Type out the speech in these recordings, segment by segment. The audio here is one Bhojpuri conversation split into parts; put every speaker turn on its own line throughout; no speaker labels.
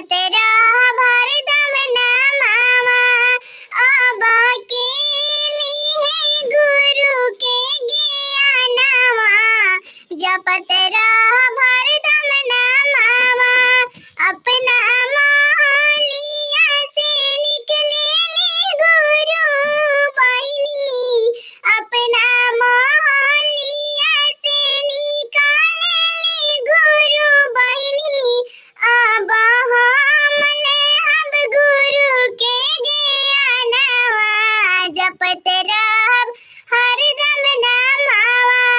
जपत रह हरदम नामवा। अब के लिए गुरु के ज्ञानवा। जपत रह हरदम नामवा। अपना मोहलिया से निकले गुरु बहिनी। अपना मोहलिया से निकाले गुरु बहिनी। अब हम लेहब गुरु के ज्ञानवा। जपत रहब हरदम नामवा।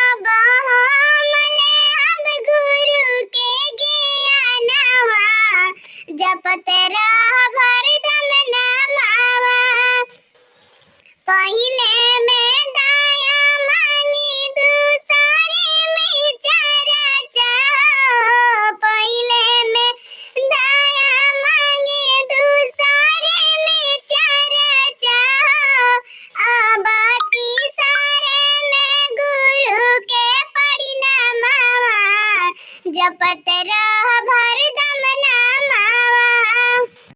अब हम लेहब गुरु के ज्ञानवा। जपत रहब हरदम नामवा। पहिले में दया मांगी दूसरे में चर्चा हो। पहिले में दया मांगी दूसरे में चर्चा हो। अब तीसरे में गुरु के परिणामवा। जपत